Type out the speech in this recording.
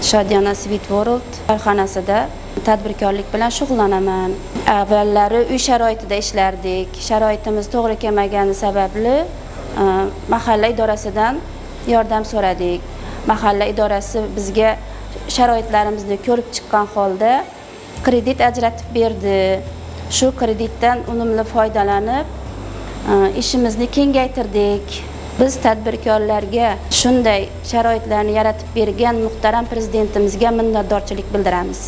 Shodiyona Sweet World korxonasida tadbirkorlik bilan shug'ullanaman. Avvallari uy sharoitida ishlardik. Sharoitimiz to'g'ri kelmagani sababli mahalla idorasidan yordam so'radik. Mahalla idorasi bizga sharoitlarimizni ko'rib chiqqan holda kredit ajratib berdi. Shu kreditdan unumli foydalanib, ishimizni kengaytirdik. Biz tadbirkorlarga shunday sharoitlarni yaratib bergan muhtaram prezidentimizga minnatdorchilik bildiramiz.